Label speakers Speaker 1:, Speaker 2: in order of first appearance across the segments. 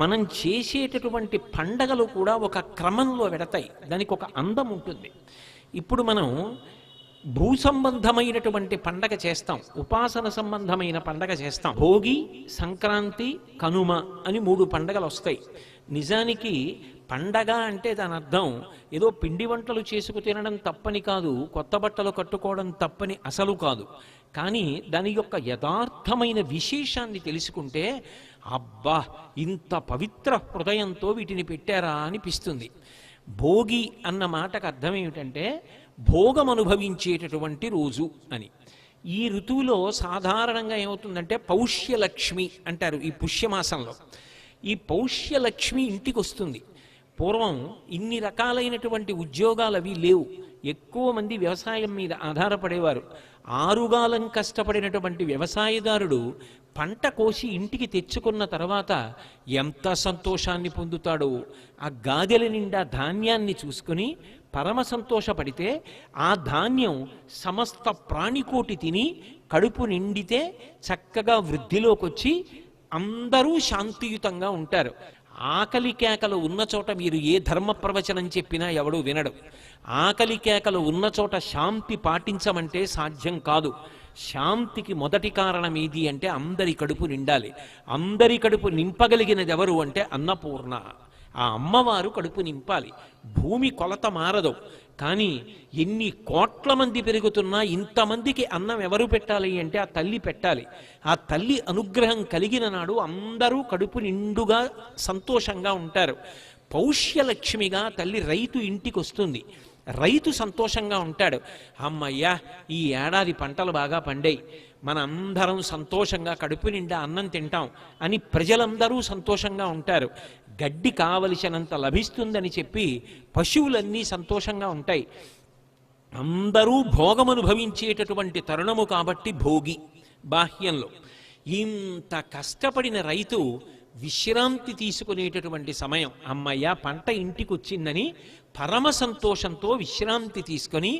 Speaker 1: మనం చేసేటటువంటి పండగలు కూడా ఒక క్రమంలో వెడతాయి, దానికి ఒక అందం ఉంటుంది. ఇప్పుడు మనం భూ సంబంధమైనటువంటి పండగ చేస్తాం, ఉపాసన సంబంధమైన పండగ చేస్తాం. భోగి, సంక్రాంతి, కనుమ అని 3 పండగలు వస్తాయి. నిజానికి పండగ అంటే దాని అర్థం ఏదో పిండి వంటలు చేసుకు తినడం తప్పని కాదు, కొత్త బట్టలు కట్టుకోవడం తప్పని అసలు కాదు. కానీ దాని యొక్క యథార్థమైన విశేషాన్ని తెలుసుకుంటే అబ్బా, ఇంత పవిత్ర హృదయంతో వీటిని పెట్టారా అనిపిస్తుంది. భోగి అన్న మాటకు అర్థం ఏమిటంటే భోగం అనుభవించేటటువంటి రోజు అని. ఈ ఋతువులో సాధారణంగా ఏమవుతుందంటే పౌష్యలక్ష్మి అంటారు ఈ పుష్యమాసంలో. ఈ పౌష్యలక్ష్మి ఇంటికి వస్తుంది. పూర్వం ఇన్ని రకాలైనటువంటి ఉద్యోగాలు అవి లేవు, ఎక్కువ మంది వ్యవసాయం మీద ఆధారపడేవారు. ఆరుగాలం కష్టపడినటువంటి వ్యవసాయదారుడు పంట కోసి ఇంటికి తెచ్చుకున్న తర్వాత ఎంత సంతోషాన్ని పొందుతాడో, ఆ గాదెల నిండా ధాన్యాన్ని చూసుకుని పరమ సంతోషపడితే ఆ ధాన్యం సమస్త ప్రాణికోటి తిని కడుపు నిండితే చక్కగా వృద్ధిలోకి వచ్చి అందరూ శాంతియుతంగా ఉంటారు. ఆకలి కేకలు ఉన్న చోట మీరు ఏ ధర్మ ప్రవచనం చెప్పినా ఎవడూ వినడు. ఆకలి కేకలు ఉన్న చోట శాంతి పాటించమంటే సాధ్యం కాదు. శాంతికి మొదటి కారణం ఏది అంటే అందరి కడుపు నిండాలి. అందరి కడుపు నింపగలిగినది ఎవరు అంటే అన్నపూర్ణ. ఆ అమ్మవారు కడుపు నింపాలి. భూమి కొలత మారదు, కానీ ఎన్ని కోట్ల మంది పెరుగుతున్నా ఇంతమందికి అన్నం ఎవరు పెట్టాలి అంటే ఆ తల్లి పెట్టాలి. ఆ తల్లి అనుగ్రహం కలిగిన నాడు అందరూ కడుపు నిండుగా సంతోషంగా ఉంటారు. పౌష్యలక్ష్మిగా తల్లి రైతు ఇంటికి వస్తుంది. రైతు సంతోషంగా ఉంటాడు. అమ్మయ్యా, ఈ ఏడాది పంటలు బాగా పండాయి, మన అందరం సంతోషంగా కడుపు నిండా అన్నం తింటాం అని ప్రజలందరూ సంతోషంగా ఉంటారు. గడ్డి కావలసినంత లభిస్తుందని చెప్పి పశువులన్నీ సంతోషంగా ఉంటాయి. అందరూ భోగమనుభవించేటటువంటి తరుణము కాబట్టి భోగి. బాహ్యంలో ఇంత కష్టపడిన రైతు విశ్రాంతి తీసుకునేటటువంటి సమయం. అమ్మయ్య, పంట ఇంటికి వచ్చిందని పరమ సంతోషంతో విశ్రాంతి తీసుకొని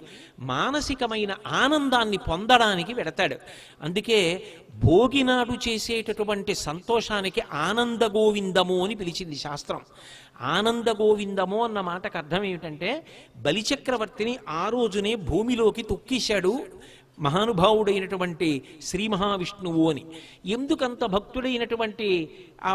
Speaker 1: మానసికమైన ఆనందాన్ని పొందడానికి వెడతాడు. అందుకే భోగినాడు చేసేటటువంటి సంతోషానికి ఆనందగోవిందము అని పిలిచింది శాస్త్రం. ఆనందగోవిందము అన్న మాటకు అర్థం ఏమిటంటే బలిచక్రవర్తిని ఆ రోజునే భూమిలోకి తొక్కేశాడు మహానుభావుడైనటువంటి శ్రీ మహావిష్ణువు అని. ఎందుకంత భక్తుడైనటువంటి ఆ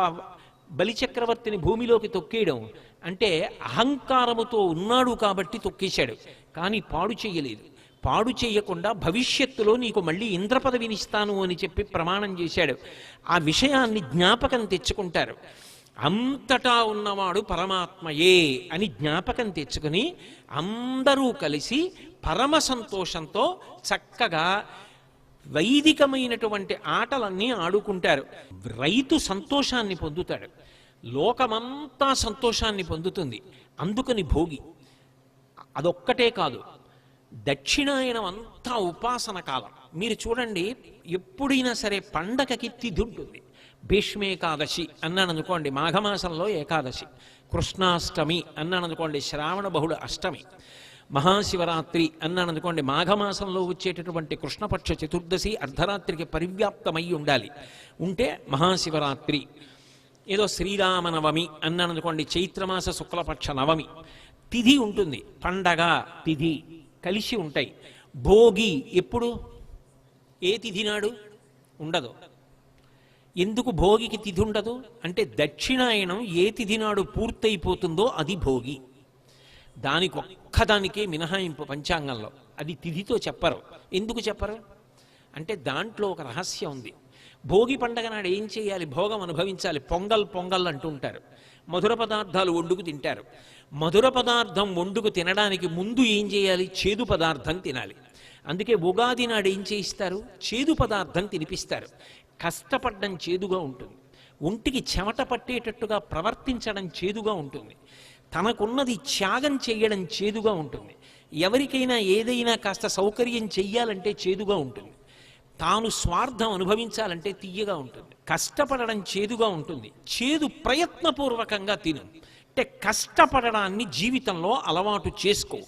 Speaker 1: బలిచక్రవర్తిని భూమిలోకి తొక్కేయడం అంటే అహంకారముతో ఉన్నాడు కాబట్టి తొక్కేశాడు, కానీ పాడు చేయలేదు. పాడు చేయకుండా భవిష్యత్తులో నీకు మళ్ళీ ఇంద్ర పదవిని ఇస్తాను అని చెప్పి ప్రమాణం చేశాడు. ఆ విషయాన్ని జ్ఞాపకం తెచ్చుకుంటారు. అంతటా ఉన్నవాడు పరమాత్మయే అని జ్ఞాపకం తెచ్చుకుని అందరూ కలిసి పరమ సంతోషంతో చక్కగా వైదికమైనటువంటి ఆటలన్నీ ఆడుకుంటారు. రైతు సంతోషాన్ని పొందుతాడు, లోకమంతా సంతోషాన్ని పొందుతుంది. అందుకని భోగి. అదొక్కటే కాదు, దక్షిణాయనం అంతా ఉపాసన కాలం. మీరు చూడండి, ఎప్పుడైనా సరే పండగకి తిథి ఉంటుంది. భీష్మేకాదశి అన్నాను అనుకోండి, మాఘమాసంలో ఏకాదశి. కృష్ణాష్టమి అన్నాను అనుకోండి, శ్రావణ బహుళ అష్టమి. మహాశివరాత్రి అన్నాను అనుకోండి, మాఘమాసంలో వచ్చేటటువంటి కృష్ణపక్ష చతుర్దశి అర్ధరాత్రికి పరివ్యాప్తమై ఉండాలి. ఉంటే మహాశివరాత్రి. ఏదో శ్రీరామనవమి అన్నాను అనుకోండి, చైత్రమాస శుక్లపక్ష నవమి. తిథి ఉంటుంది, పండగ తిథి కలిసి ఉంటాయి. భోగి ఎప్పుడు, ఏ తిథి నాడు ఉండదు. ఎందుకు భోగికి తిథి ఉండదు అంటే దక్షిణాయనం ఏ తిథి నాడు పూర్తయిపోతుందో అది భోగి. దానికి ఒక్కదానికే మినహాయింపు పంచాంగంలో. అది తిథితో చెప్పరు. ఎందుకు చెప్పరు అంటే దాంట్లో ఒక రహస్యం ఉంది. భోగి పండగ నాడు ఏం చేయాలి? భోగం అనుభవించాలి. పొంగల్ పొంగల్ అంటుంటారు. మధుర పదార్థాలు వండుకు తింటారు. మధుర పదార్థం వండుకు తినడానికి ముందు ఏం చేయాలి? చేదు పదార్థం తినాలి. అందుకే ఉగాది నాడు ఏం చేయిస్తారు? చేదు పదార్థం తినిపిస్తారు. కష్టపడడం చేదుగా ఉంటుంది, ఒంటికి చెమట పట్టేటట్టుగా ప్రవర్తించడం చేదుగా ఉంటుంది, తనకున్నది త్యాగం చేయడం చేదుగా ఉంటుంది. ఎవరికైనా ఏదైనా కాస్త సౌకర్యం చెయ్యాలంటే చేదుగా ఉంటుంది. తాను స్వార్థం అనుభవించాలంటే తీయగా ఉంటుంది. కష్టపడడం చేదుగా ఉంటుంది. చేదు ప్రయత్నపూర్వకంగా తిను. అంటే కష్టపడడాన్ని జీవితంలో అలవాటు చేసుకో.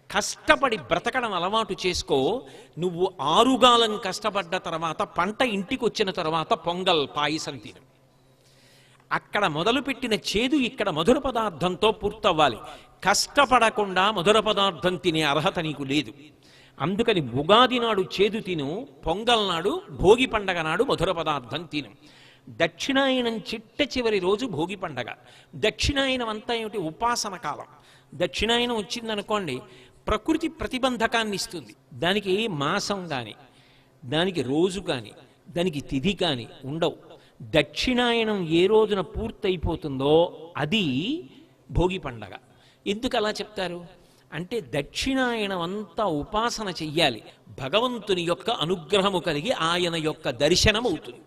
Speaker 1: కష్టపడి బ్రతకడం అలవాటు చేసుకో. నువ్వు ఆరుగాలం కష్టపడ్డ తర్వాత పంట ఇంటికి వచ్చిన తర్వాత పొంగల్ పాయసం తిను. అక్కడ మొదలుపెట్టిన చేదు ఇక్కడ మధుర పదార్థంతో పూర్తవ్వాలి. కష్టపడకుండా మధుర పదార్థం తినే అర్హత నీకు లేదు. అందుకని ఉగాది నాడు చేదు తిను, పొంగల్ నాడు భోగి పండగ నాడు మధుర పదార్థం తిను. దక్షిణాయనం చిట్ట చివరి రోజు భోగి పండగ. దక్షిణాయనం అంతా ఏమిటి? ఉపాసన కాలం. దక్షిణాయనం వచ్చిందనుకోండి, ప్రకృతి ప్రతిబంధకాన్ని ఇస్తుంది. దానికి మాసం కానీ, దానికి రోజు కానీ, దానికి తిథి కానీ ఉండవు. దక్షిణాయనం ఏ రోజున పూర్తయిపోతుందో అది భోగి పండగ. ఎందుకు అలా చెప్తారు అంటే, దక్షిణాయనం అంతా ఉపాసన చెయ్యాలి. భగవంతుని యొక్క అనుగ్రహము కలిగి ఆయన యొక్క దర్శనం అవుతుంది.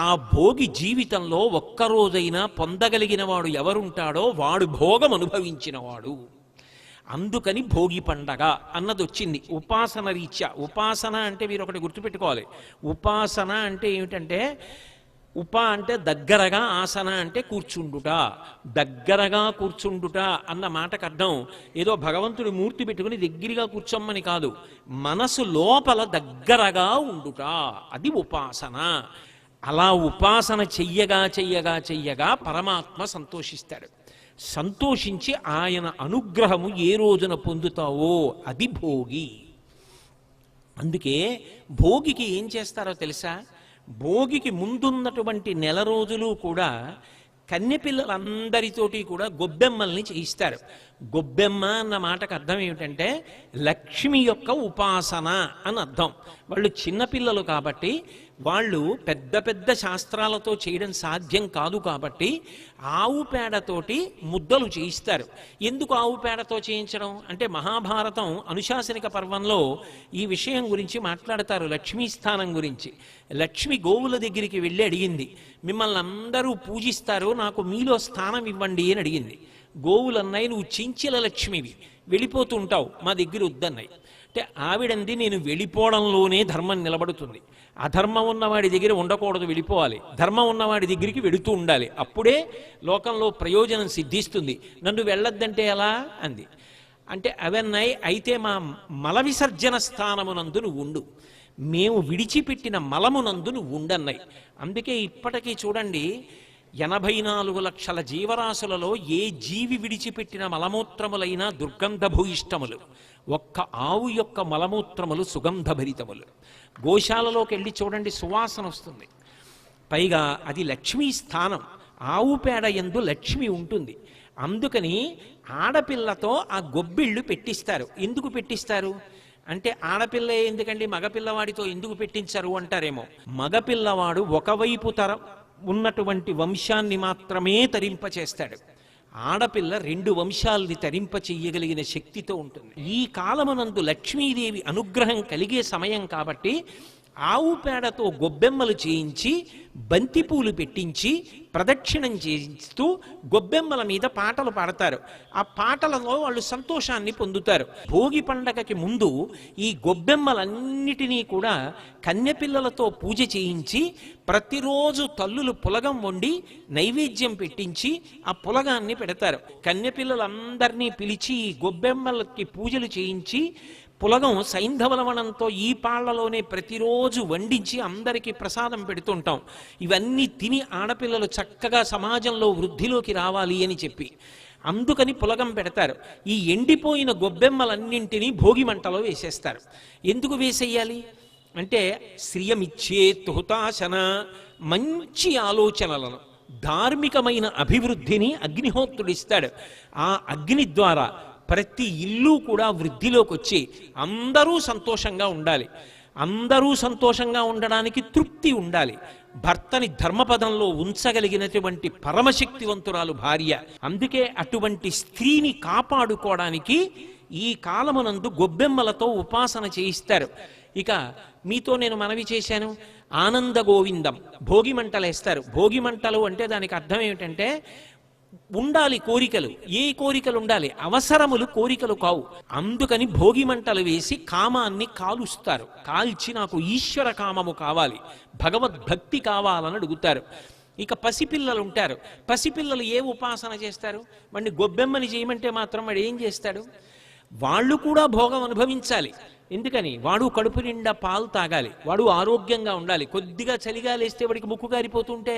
Speaker 1: ఆ భోగి జీవితంలో ఒక్కరోజైనా పొందగలిగిన వాడు ఎవరుంటాడో వాడు భోగం అనుభవించినవాడు. అందుకని భోగి పండగ అన్నది వచ్చింది ఉపాసన రీత్యా. ఉపాసన అంటే మీరు ఒకటి గుర్తుపెట్టుకోవాలి. ఉపాసన అంటే ఏమిటంటే, ఉప అంటే దగ్గరగా, ఆసన అంటే కూర్చుండుట. దగ్గరగా కూర్చుండుట అన్న మాటకు అర్థం ఏదో భగవంతుడి మూర్తి పెట్టుకుని దగ్గరగా కూర్చోమ్మని కాదు, మనసు లోపల దగ్గరగా ఉండుట, అది ఉపాసన. అలా ఉపాసన చెయ్యగా చెయ్యగా చెయ్యగా పరమాత్మ సంతోషిస్తాడు. సంతోషించి ఆయన అనుగ్రహము ఏ రోజున పొందుతావో అది భోగి. అందుకే భోగికి ఏం చేస్తారో తెలుసా? భోగికి ముందున్నటువంటి నెల రోజులు కూడా కన్నెపిల్లలందరితోటి కూడా గొబ్బెమ్మల్ని చేయిస్తారు. గొబ్బెమ్మ అన్న మాటకు అర్థం ఏమిటంటే లక్ష్మి యొక్క ఉపాసన అని అర్థం. వాళ్ళు చిన్నపిల్లలు కాబట్టి వాళ్ళు పెద్ద పెద్ద శాస్త్రాలతో చేయడం సాధ్యం కాదు కాబట్టి ఆవు పేడతోటి ముద్దలు చేయిస్తారు. ఎందుకు ఆవు పేడతో చేయించడం అంటే, మహాభారతం అనుశాసనిక పర్వంలో ఈ విషయం గురించి మాట్లాడతారు, లక్ష్మీ స్థానం గురించి. లక్ష్మి గోవుల దగ్గరికి వెళ్ళి అడిగింది, మిమ్మల్ని అందరూ పూజిస్తారు, నాకు మీలో స్థానం ఇవ్వండి అని అడిగింది. గోవులన్నాయి, నువ్వు చించిల లక్ష్మివి, వెళ్ళిపోతూ ఉంటావు, మా దగ్గర వద్దన్నాయి. అంటే ఆవిడంది, నేను వెళ్ళిపోవడంలోనే ధర్మం నిలబడుతుంది, అధర్మం ఉన్నవాడి దగ్గర ఉండకూడదు, వెళ్ళిపోవాలి, ధర్మం ఉన్నవాడి దగ్గరికి వెళుతూ ఉండాలి, అప్పుడే లోకంలో ప్రయోజనం సిద్ధిస్తుంది, నన్ను వెళ్ళొద్దంటే ఎలా అంది. అంటే అవన్నాయి, అయితే మా మల విసర్జన స్థానమునందు నువ్వు ఉండు, మేము విడిచిపెట్టిన మలమునందు నువ్వు ఉండన్నాయి. అందుకే ఇప్పటికీ చూడండి, 84 లక్షల జీవరాశులలో ఏ జీవి విడిచిపెట్టిన మలమూత్రములైనా దుర్గంధభూయిష్టములు, ఒక్క ఆవు యొక్క మలమూత్రములు సుగంధభరితములు. గోశాలలోకి వెళ్ళి చూడండి, సువాసన వస్తుంది. పైగా అది లక్ష్మీ స్థానం, ఆవు పేడ యందు లక్ష్మి ఉంటుంది. అందుకని ఆడపిల్లతో ఆ గొబ్బిళ్ళు పెట్టిస్తారు. ఎందుకు పెట్టిస్తారు అంటే, ఆడపిల్ల ఎందుకండి మగపిల్లవాడితో ఎందుకు పెట్టించరు అంటారేమో. మగపిల్లవాడు ఒకవైపు ఉన్నటువంటి వంశాన్ని మాత్రమే తరింపచేస్తాడు, ఆడపిల్ల 2 వంశాలని తరింప చెయ్యగలిగిన శక్తితో ఉంటుంది. ఈ కాలమునందు లక్ష్మీదేవి అనుగ్రహం కలిగే సమయం కాబట్టి ఆవు పేడతో గొబ్బెమ్మలు చేయించి బంతిపూలు పెట్టించి ప్రదక్షిణం చేయిస్తూ గొబ్బెమ్మల మీద పాటలు పాడతారు. ఆ పాటలలో వాళ్ళు సంతోషాన్ని పొందుతారు. భోగి పండగకి ముందు ఈ గొబ్బెమ్మలన్నిటినీ కూడా కన్యపిల్లలతో పూజ చేయించి ప్రతిరోజు తల్లులు పులగం వండి నైవేద్యం పెట్టించి ఆ పులగాన్ని పెడతారు. కన్యపిల్లలందరినీ పిలిచి ఈ గొబ్బెమ్మలకి పూజలు చేయించి పులగం సైంధవలవనంతో ఈ పాళ్లలోనే ప్రతిరోజు వండించి అందరికీ ప్రసాదం పెడుతుంటాం. ఇవన్నీ తిని ఆడపిల్లలు చక్కగా సమాజంలో వృద్ధిలోకి రావాలి అని చెప్పి అందుకని పులగం పెడతారు. ఈ ఎండిపోయిన గొబ్బెమ్మలన్నింటినీ భోగి మంటలో వేసేస్తారు. ఎందుకు వేసేయాలి అంటే, శ్రియమిచ్చేత్ హుతాశన, మంచి ఆలోచనలను, ధార్మికమైన అభివృద్ధిని అగ్నిహోత్రుడిస్తాడు. ఆ అగ్ని ద్వారా ప్రతి ఇల్లు కూడా వృద్ధిలోకి వచ్చి అందరూ సంతోషంగా ఉండాలి. అందరూ సంతోషంగా ఉండడానికి తృప్తి ఉండాలి. భర్తని ధర్మపదంలో ఉంచగలిగినటువంటి పరమశక్తివంతురాలు భార్య. అందుకే అటువంటి స్త్రీని కాపాడుకోవడానికి ఈ కాలమునందు గొబ్బెమ్మలతో ఉపాసన చేయిస్తారు. ఇక మీతో నేను మనవి చేశాను, ఆనంద గోవిందం భోగి మంటలు వేస్తారు. భోగి మంటలు అంటే దానికి అర్థం ఏమిటంటే, ఉండాలి కోరికలు, ఏ కోరికలు ఉండాలి, అవసరములు కోరికలు కావు. అందుకని భోగి మంటలు వేసి కామాన్ని కాలుస్తారు. కాల్చి నాకు ఈశ్వర కామము కావాలి, భగవద్భక్తి కావాలని అడుగుతారు. ఇక పసిపిల్లలు ఉంటారు. పసిపిల్లలు ఏ ఉపాసన చేస్తారు? వాడిని గొబ్బెమ్మని చేయమంటే మాత్రం వాడు ఏం చేస్తాడు? వాళ్ళు కూడా భోగం అనుభవించాలి. ఎందుకని? వాడు కడుపు నిండా పాలు తాగాలి, వాడు ఆరోగ్యంగా ఉండాలి. కొద్దిగా చలిగా లేస్తే వాడికి ముక్కు గారిపోతుంటే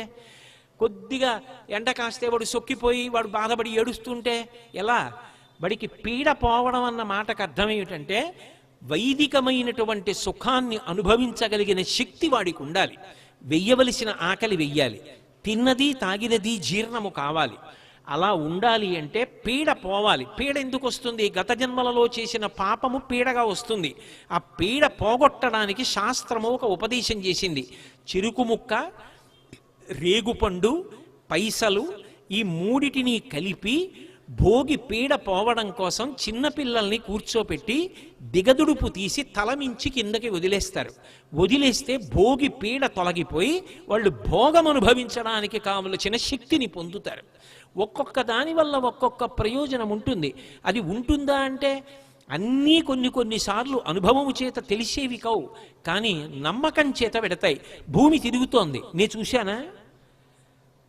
Speaker 1: కొద్దిగా ఎండ కాస్తే వాడు సొక్కిపోయి వాడు బాధపడి ఏడుస్తుంటే ఎలా? వాడికి పీడ పోవడం అన్న మాటకు అర్థం ఏమిటంటే వైదికమైనటువంటి సుఖాన్ని అనుభవించగలిగిన శక్తి వాడికి ఉండాలి. వెయ్యవలసిన ఆకలి వెయ్యాలి, తిన్నది తాగినది జీర్ణము కావాలి. అలా ఉండాలి అంటే పీడ పోవాలి. పీడ ఎందుకు వస్తుంది? గత జన్మలలో చేసిన పాపము పీడగా వస్తుంది. ఆ పీడ పోగొట్టడానికి శాస్త్రము ఒక ఉపదేశం చేసింది. చెరుకు ముక్క, రేగుపండు, పైసలు ఈ మూడిటిని కలిపి భోగి పీడ పోవడం కోసం చిన్నపిల్లల్ని కూర్చోపెట్టి దిగదుడుపు తీసి తలమించి కిందకి వదిలేస్తారు. వదిలేస్తే భోగి పీడ తొలగిపోయి వాళ్ళు భోగం అనుభవించడానికి కావలసిన శక్తిని పొందుతారు. ఒక్కొక్క దాని వల్ల ఒక్కొక్క ప్రయోజనం ఉంటుంది. అది ఉంటుందా అంటే అన్నీ కొన్నిసార్లు అనుభవము చేత తెలిసేవి కావు, కానీ నమ్మకం చేత పెడతాయి. భూమి తిరుగుతోంది, నేను చూశానా?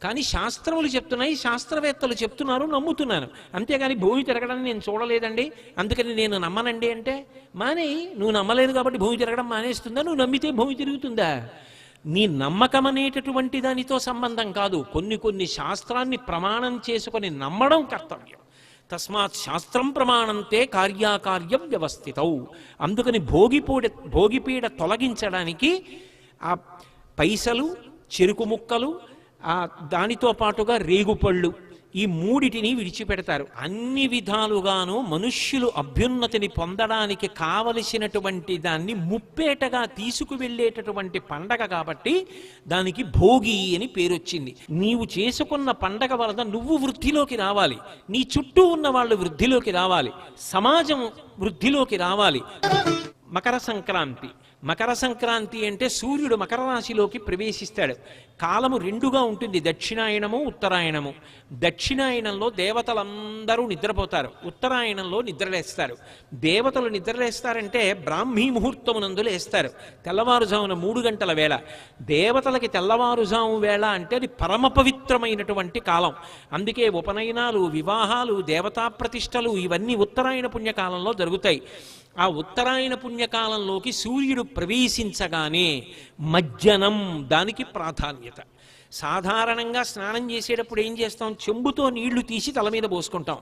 Speaker 1: కానీ శాస్త్రములు చెప్తున్నాయి, శాస్త్రవేత్తలు చెప్తున్నారు, నమ్ముతున్నాను. అంతేగాని భూమి తిరగడం నేను చూడలేదండి అందుకని నేను నమ్మనండి అంటే మానే. నువ్వు నమ్మలేదు కాబట్టి భూమి తిరగడం మానేస్తుందా? నువ్వు నమ్మితే భూమి తిరుగుతుందా? నీ నమ్మకం అనేటటువంటి దానితో సంబంధం కాదు. కొన్ని శాస్త్రాన్ని ప్రమాణం చేసుకొని నమ్మడం కర్తవ్యం. తస్మాత్ శాస్త్రం ప్రమాణంతే కార్యాకార్యం వ్యవస్థితౌ. అందుకని భోగిపీడ తొలగించడానికి ఆ పైసలు, చెరుకు ముక్కలు, దానితో పాటుగా రేగుపళ్ళు ఈ మూడిటిని విడిచిపెడతారు. అన్ని విధాలుగాను మనుష్యులు అభ్యున్నతిని పొందడానికి కావలసినటువంటి దాన్ని ముప్పేటగా తీసుకువెళ్ళేటటువంటి పండగ కాబట్టి దానికి భోగి అని పేరొచ్చింది. నీవు చేసుకున్న పండగ వలన నువ్వు వృద్ధిలోకి రావాలి, నీ చుట్టూ ఉన్న వాళ్ళు వృద్ధిలోకి రావాలి, సమాజం వృద్ధిలోకి రావాలి. మకర సంక్రాంతి. మకర సంక్రాంతి అంటే సూర్యుడు మకర రాశిలోకి ప్రవేశిస్తాడు. కాలము రెండుగా ఉంటుంది, దక్షిణాయనము, ఉత్తరాయణము. దక్షిణాయనంలో దేవతలందరూ నిద్రపోతారు, ఉత్తరాయణంలో నిద్రలేస్తారు. దేవతలు నిద్రలేస్తారంటే బ్రాహ్మీ ముహూర్తమునందు లేస్తారు, తెల్లవారుజామున 3 గంటల వేళ. దేవతలకి తెల్లవారుజాము వేళ అంటే అది పరమ పవిత్రమైనటువంటి కాలం. అందుకే ఉపనయనాలు, వివాహాలు, దేవతా ప్రతిష్టలు ఇవన్నీ ఉత్తరాయణ పుణ్యకాలంలో జరుగుతాయి. ఆ ఉత్తరాయణ పుణ్యకాలంలోకి సూర్యుడు ప్రవేశించగానే మజ్జనం దానికి ప్రాధాన్యత. సాధారణంగా స్నానం చేసేటప్పుడు ఏం చేస్తాం? చెంబుతో నీళ్లు తీసి తల మీద పోసుకుంటాం.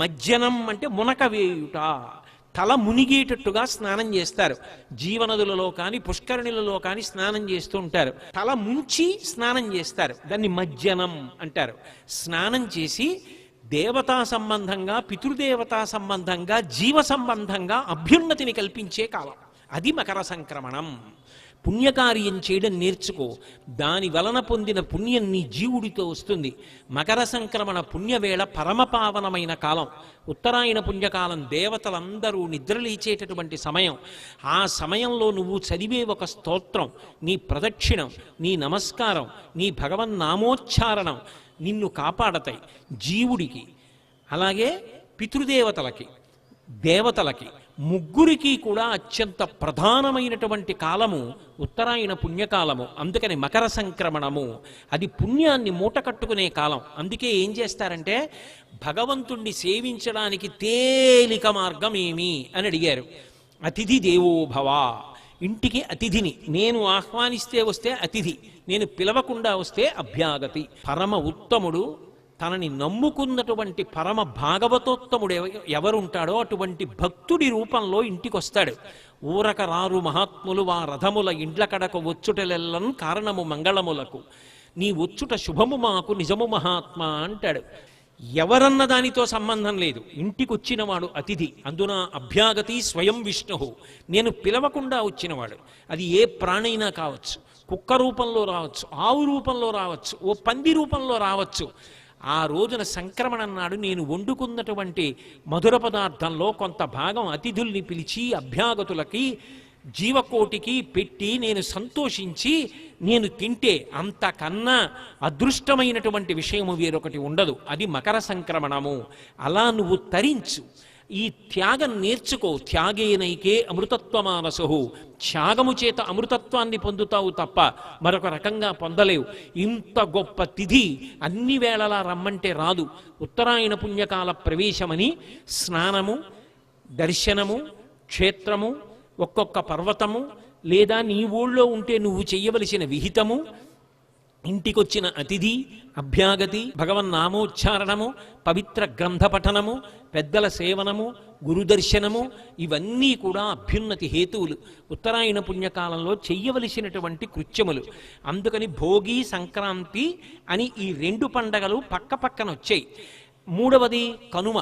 Speaker 1: మజ్జనం అంటే మునక వేయుట, తల మునిగేటట్టుగా స్నానం చేస్తారు. జీవనదులలో కానీ పుష్కరిణులలో కానీ స్నానం చేస్తూ ఉంటారు. తల ముంచి స్నానం చేస్తారు, దాన్ని మజ్జనం అంటారు. స్నానం చేసి దేవతా సంబంధంగా, పితృదేవతా సంబంధంగా, జీవ సంబంధంగా అభ్యున్నతిని కల్పించే కాలం అది మకర సంక్రమణం. పుణ్యకార్యం చేయడం నేర్చుకో, దాని వలన పొందిన పుణ్యం నీ జీవుడితో వస్తుంది. మకర సంక్రమణ పుణ్యవేళ పరమపావనమైన కాలం. ఉత్తరాయణ పుణ్యకాలం దేవతలందరూ నిద్రలేచేటటువంటి సమయం. ఆ సమయంలో నువ్వు చదివే ఒక స్తోత్రం, నీ ప్రదక్షిణం, నీ నమస్కారం, నీ భగవన్నామోచ్చారణం నిన్ను కాపాడతాయి. జీవుడికి, అలాగే పితృదేవతలకి, దేవతలకి, ముగ్గురికి కూడా అత్యంత ప్రధానమైనటువంటి కాలము ఉత్తరాయణ పుణ్యకాలము. అందుకని మకర సంక్రమణము అది పుణ్యాన్ని మూటకట్టుకునే కాలం. అందుకే ఏం చేస్తారంటే భగవంతుణ్ణి సేవించడానికి తేలిక మార్గం ఏమి అని అడిగారు. అతిథి దేవోభవ. ఇంటికి అతిథిని నేను ఆహ్వానిస్తే వస్తే అతిథి, నేను పిలవకుండా వస్తే అభ్యాగతి. పరమ ఉత్తముడు, తనని నమ్ముకున్నటువంటి పరమ భాగవతోత్తముడు ఎవరుంటాడో అటువంటి భక్తుడి రూపంలో ఇంటికి వస్తాడు. ఊరక రారు మహాత్ములు వా రథముల ఇండ్ల కడకు వచ్చుటలెల్లను కారణము మంగళములకు, నీ వచ్చుట శుభము మాకు నిజము మహాత్మా అంటాడు. ఎవరన్న దానితో సంబంధం లేదు, ఇంటికి వచ్చినవాడు అతిథి. అందున అభ్యాగతి స్వయం విష్ణు, నేను పిలవకుండా వచ్చినవాడు. అది ఏ ప్రాణైనా కావచ్చు, కుక్క రూపంలో రావచ్చు, ఆవు రూపంలో రావచ్చు, ఓ పంది రూపంలో రావచ్చు. ఆ రోజున సంక్రమణ నాడు నేను వండుకున్నటువంటి మధుర పదార్థంలో కొంత భాగం అతిథుల్ని పిలిచి అభ్యాగతులకి, జీవకోటికి పెట్టి నేను సంతోషించి నేను తింటే అంతకన్నా అదృష్టమైనటువంటి విషయము వేరొకటి ఉండదు. అది మకర సంక్రమణము. అలా నువ్వు తరించు, ఈ త్యాగం నేర్చుకో. త్యాగేనైకే అమృతత్వమానసు. త్యాగము చేత అమృతత్వాన్ని పొందుతావు తప్ప మరొక రకంగా పొందలేవు. ఇంత గొప్ప తిథి అన్ని వేళలా రమ్మంటే రాదు. ఉత్తరాయణ పుణ్యకాల ప్రవేశమని స్నానము, దర్శనము, క్షేత్రము, ఒక్కొక్క పర్వతము, లేదా నీ ఊళ్ళో ఉంటే నువ్వు చెయ్యవలసిన విహితము, ఇంటికొచ్చిన అతిథి, అభ్యాగతి, భగవన్నామోచ్చారణము, పవిత్ర గ్రంథ పఠనము, పెద్దల సేవనము, గురుదర్శనము, ఇవన్నీ కూడా అభ్యున్నతి హేతువులు, ఉత్తరాయణ పుణ్యకాలంలో చెయ్యవలసినటువంటి కృత్యములు. అందుకని భోగి, సంక్రాంతి అని ఈ రెండు పండగలు పక్క పక్కన వచ్చాయి. మూడవది కనుమ.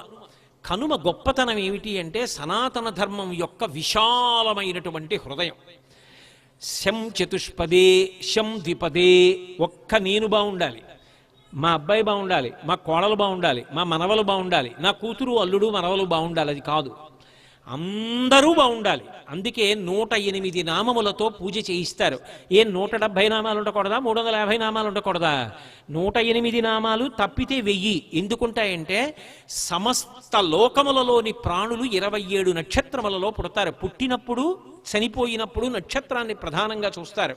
Speaker 1: కనుమ గొప్పతనం ఏమిటి అంటే సనాతన ధర్మం యొక్క విశాలమైనటువంటి హృదయం. శం చతుష్పదే, శం ద్విపదే, ఒక్క నేను బాగుండాలి, మా అబ్బాయి బాగుండాలి, మా కోడలు బాగుండాలి, మా మనవలు బాగుండాలి, నా కూతురు అల్లుడు మనవలు బాగుండాలి, అది కాదు, అందరూ బాగుండాలి. అందుకే 108 నామములతో పూజ చేయిస్తారు. 170 నామాలు ఉండకూడదా, 350 నామాలు ఉండకూడదా? 108 నామాలు తప్పితే 1000 ఎందుకుంటాయంటే సమస్త లోకములలోని ప్రాణులు 27 నక్షత్రములలో పుడతారు. పుట్టినప్పుడు చనిపోయినప్పుడు నక్షత్రాన్ని ప్రధానంగా చూస్తారు.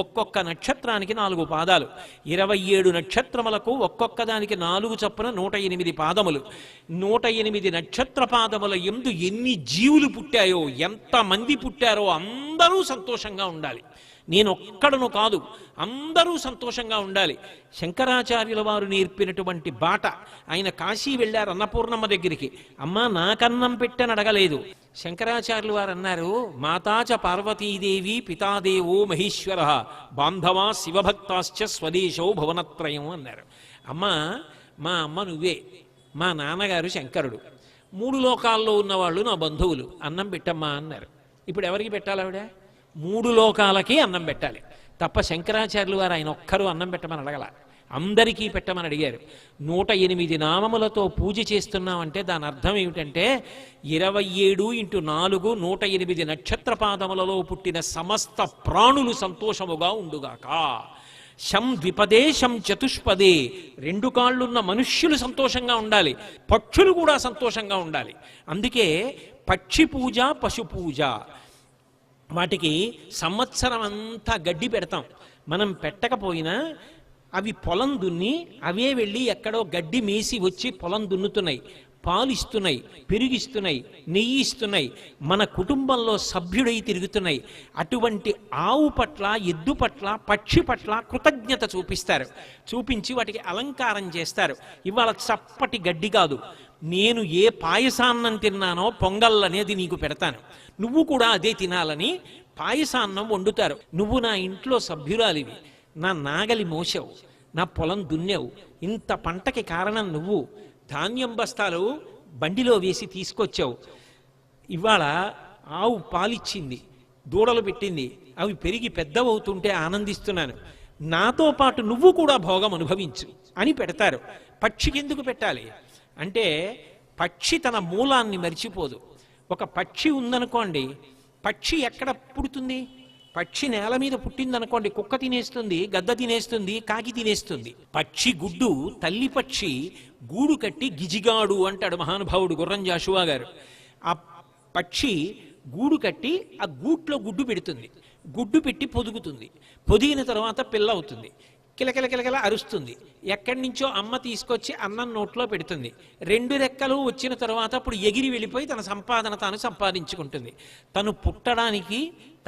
Speaker 1: ఒక్కొక్క నక్షత్రానికి 4 పాదాలు, 27 నక్షత్రములకు ఒక్కొక్క దానికి 4 చొప్పున 108 పాదములు. 108 నక్షత్ర పాదముల యందు ఎన్ని జీవులు పుట్టాయో, ఎంతమంది పుట్టారో అందరూ సంతోషంగా ఉండాలి. నేను ఒక్కడను కాదు, అందరూ సంతోషంగా ఉండాలి. శంకరాచార్యుల వారు నేర్పినటువంటి బాట. ఆయన కాశీ వెళ్ళారు అన్నపూర్ణమ్మ దగ్గరికి. అమ్మ నాకన్నం పెట్టని అడగలేదు. శంకరాచార్యులు వారు అన్నారు, మాతాచ పార్వతీదేవి పితాదేవో మహేశ్వర బాంధవా శివభక్తాశ్చ స్వదేశో భువనత్రయం అన్నారు. అమ్మ మా అమ్మ నువ్వే, మా నాన్నగారు శంకరుడు, 3 లోకాల్లో ఉన్నవాళ్ళు నా బంధువులు, అన్నం పెట్టమ్మా అన్నారు. ఇప్పుడు ఎవరికి పెట్టాలి? ఆవిడ 3 లోకాలకి అన్నం పెట్టాలి తప్ప శంకరాచార్యులు వారు ఆయన ఒక్కరు అన్నం పెట్టమని అడగల, అందరికీ పెట్టమని అడిగారు. 108 నామములతో పూజ చేస్తున్నామంటే దాని అర్థం ఏమిటంటే 27 × 4 108 నక్షత్ర పాదములలో పుట్టిన సమస్త ప్రాణులు సంతోషముగా ఉండుగాక. శం ద్విపదే, శం చతుష్పదే, 2 కాళ్ళున్న మనుష్యులు సంతోషంగా ఉండాలి, పక్షులు కూడా సంతోషంగా ఉండాలి. అందుకే పక్షి పూజ, పశు పూజ, వాటికి సంవత్సరం అంతా గడ్డి పెడతాం. మనం పెట్టకపోయినా అవి పొలం దున్ని అవే వెళ్ళి ఎక్కడో గడ్డి మేసి వచ్చి పొలం దున్నుతున్నాయి, పాలు ఇస్తున్నాయి, పెరుగిస్తున్నాయి, నెయ్యి ఇస్తున్నాయి, మన కుటుంబంలో సభ్యుడై తిరుగుతున్నాయి. అటువంటి ఆవు పట్ల, ఎద్దు పట్ల, పక్షి పట్ల కృతజ్ఞత చూపిస్తారు. చూపించి వాటికి అలంకారం చేస్తారు. ఇవాళ చప్పటి గడ్డి కాదు, నేను ఏ పాయసాన్నం తిన్నానో పొంగల్ అనేది నీకు పెడతాను, నువ్వు కూడా అదే తినాలని పాయసాన్నం వండుతారు. నువ్వు నా ఇంట్లో సభ్యురాలివి, నా నాగలి మోసావు, నా పొలం దున్నేవు, ఇంత పంటకి కారణం నువ్వు, ధాన్యం బస్తాలు బండిలో వేసి తీసుకొచ్చావు, ఇవాళ ఆవు పాలిచ్చింది, దూడలు పెట్టింది, అవి పెరిగి పెద్దవవుతుంటే ఆనందిస్తున్నాను, నాతో పాటు నువ్వు కూడా భోగం అనుభవించు అని పెడతారు. పక్షికి ఎందుకు పెట్టాలి అంటే పక్షి తన మూలాన్ని మరిచిపోదు. ఒక పక్షి ఉందనుకోండి, పక్షి ఎక్కడ పుడుతుంది? పక్షి నేల మీద పుట్టిందనుకోండి, కుక్క తినేస్తుంది, గద్ద తినేస్తుంది, కాకి తినేస్తుంది. పక్షి గుడ్డు, తల్లి పక్షి గూడు కట్టి గిజిగాడు అంటాడు మహానుభావుడు గుర్రం జాషువా గారు. ఆ పక్షి గూడు కట్టి ఆ గూట్లో గుడ్డు పెడుతుంది, గుడ్డు పెట్టి పొదుగుతుంది, పొదిగిన తర్వాత పిల్ల అవుతుంది, కిలకిల కిలకిల అరుస్తుంది, ఎక్కడి నుంచో అమ్మ తీసుకొచ్చి అన్నం నోట్లో పెడుతుంది. 2 రెక్కలు వచ్చిన తర్వాత అప్పుడు ఎగిరి వెళ్ళిపోయి తన సంపాదన తాను సంపాదించుకుంటుంది. తను పుట్టడానికి,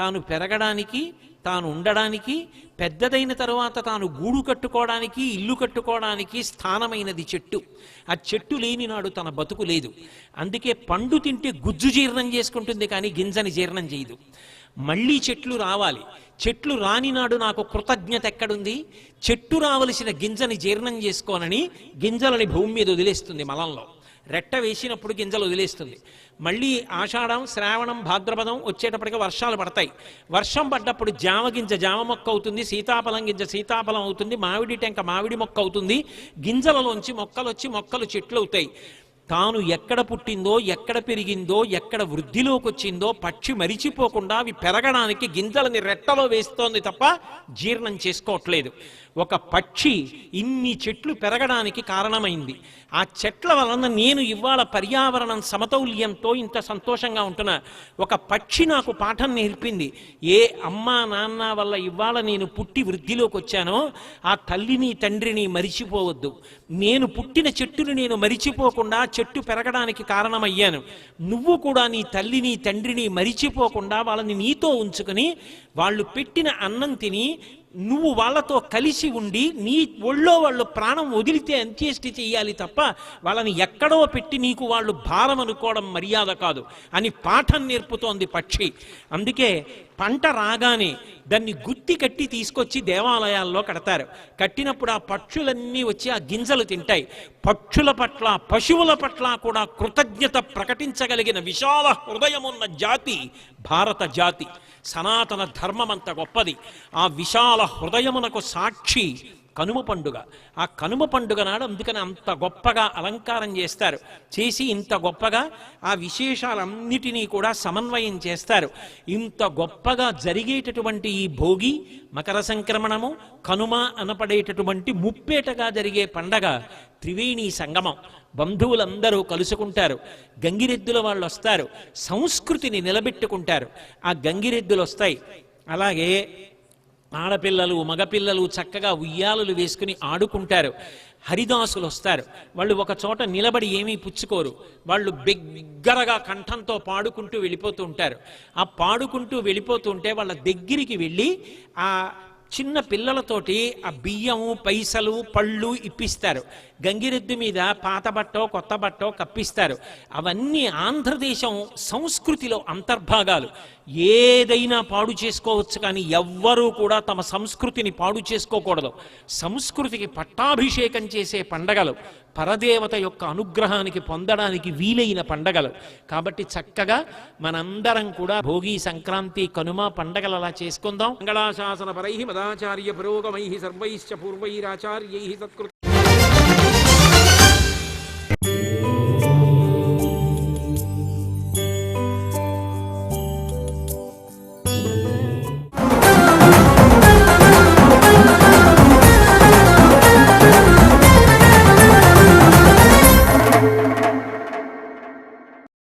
Speaker 1: తాను పెరగడానికి, తాను ఉండడానికి, పెద్దదైన తర్వాత తాను గూడు కట్టుకోవడానికి, ఇల్లు కట్టుకోవడానికి స్థానమైనది చెట్టు. ఆ చెట్టు లేని నాడు తన బతుకు లేదు. అందుకే పండు తింటే గుజ్జు జీర్ణం చేసుకుంటుంది కానీ గింజని జీర్ణం చేయదు. మళ్ళీ చెట్లు రావాలి, చెట్లు రాని నాడు నాకు కృతజ్ఞత ఎక్కడుంది? చెట్టు రావలసిన గింజని జీర్ణం చేసుకోనని గింజలని భూమి మీద వదిలేస్తుంది, మలంలో రెట్ట వేసినప్పుడు గింజలు వదిలేస్తుంది. మళ్ళీ ఆషాఢం, శ్రావణం, భాద్రపదం వచ్చేటప్పటికి వర్షాలు పడతాయి. వర్షం పడ్డప్పుడు జామ గింజ జామ మొక్క అవుతుంది, సీతాఫలం గింజ సీతాఫలం అవుతుంది, మామిడి టెంక మామిడి మొక్క అవుతుంది. గింజలలోంచి మొక్కలు వచ్చి మొక్కలు చెట్లు అవుతాయి. తాను ఎక్కడ పుట్టిందో, ఎక్కడ పెరిగిందో, ఎక్కడ వృద్ధిలోకి వచ్చిందో పక్షి మరిచిపోకుండా అవి పెరగడానికి గింజలని రెట్టలో వేస్తోంది తప్ప జీర్ణం చేసుకోవట్లేదు. ఒక పక్షి ఇన్ని చెట్లు పెరగడానికి కారణమైంది. ఆ చెట్ల వలన నేను ఇవాళ పర్యావరణం సమతౌల్యంతో ఇంత సంతోషంగా ఉంటున్నా. ఒక పక్షి నాకు పాఠం నేర్పింది. ఏ అమ్మా నాన్న వల్ల ఇవాళ నేను పుట్టి వృద్ధిలోకి వచ్చానో ఆ తల్లిని తండ్రిని మరిచిపోవద్దు. నేను పుట్టిన చెట్టుని నేను మరిచిపోకుండా చెట్టు పెరగడానికి కారణమయ్యాను. నువ్వు కూడా నీ తల్లిని తండ్రిని మరిచిపోకుండా వాళ్ళని నీతో ఉంచుకుని వాళ్ళు పెట్టిన అన్నం తిని నువ్వు వాళ్ళతో కలిసి ఉండి నీ ఒళ్ళో వాళ్ళు ప్రాణం వదిలితే అంత్యేష్టి చెయ్యాలి తప్ప వాళ్ళని ఎక్కడో పెట్టి నీకు వాళ్ళు భారం అనుకోవడం మర్యాద కాదు అని పాఠం నేర్పుతోంది పక్షి. అందుకే పంట రాగానే దాన్ని గుత్తి కట్టి తీసుకొచ్చి దేవాలయాల్లో కడతారు. కట్టినప్పుడు ఆ పక్షులన్నీ వచ్చి ఆ గింజలు తింటాయి. పక్షుల పట్ల పశువుల పట్ల కూడా కృతజ్ఞత ప్రకటించగలిగిన విశాల హృదయమున్న జాతి భారత జాతి. సనాతన ధర్మం అంత గొప్పది. ఆ విశాల హృదయమునకు సాక్షి కనుమ పండుగ. ఆ కనుమ పండుగ నాడు అందుకని అంత గొప్పగా అలంకారం చేస్తారు. చేసి ఇంత గొప్పగా ఆ విశేషాలన్నిటినీ కూడా సమన్వయం చేస్తారు. ఇంత గొప్పగా జరిగేటటువంటి ఈ భోగి, మకర సంక్రమణము, కనుమ అనపడేటటువంటి ముప్పేటగా జరిగే పండగ త్రివేణి సంగమం. బంధువులందరూ కలుసుకుంటారు. గంగిరెద్దుల వాళ్ళు వస్తారు, సంస్కృతిని నిలబెట్టుకుంటారు. ఆ గంగిరెద్దులు వస్తాయి. అలాగే ఆడపిల్లలు మగపిల్లలు చక్కగా ఉయ్యాలలు వేసుకుని ఆడుకుంటారు. హరిదాసులు వస్తారు. వాళ్ళు ఒక చోట నిలబడి ఏమీ పుచ్చుకోరు. వాళ్ళు బిగ్గరగా కంఠంతో పాడుకుంటూ వెళ్ళిపోతూ ఉంటారు. ఆ పాడుకుంటూ వెళ్ళిపోతూ ఉంటే వాళ్ళ దగ్గరికి వెళ్ళి ఆ చిన్న పిల్లలతోటి ఆ బియ్యము పైసలు పళ్ళు ఇప్పిస్తారు. గంగిరెద్దు మీద పాత బట్టో కొత్త బట్టో కప్పిస్తారు. అవన్నీ ఆంధ్రదేశం సంస్కృతిలో అంతర్భాగాలు. ఏదైనా పాడు చేసుకోవచ్చు, కానీ ఎవ్వరూ కూడా తమ సంస్కృతిని పాడు చేసుకోకూడదు. సంస్కృతికి పట్టాభిషేకం చేసే పండగలు, పరదేవత యొక్క అనుగ్రహానికి పొందడానికి వీలైన పండగలు. కాబట్టి చక్కగా మనందరం కూడా భోగి, సంక్రాంతి, కనుమ పండగలు అలా చేసుకుందాం. మంగళాశాసన పరై మదాచార్య పురోగమై సర్వైశ్చ పూర్వైరాచార్యై సత్కృత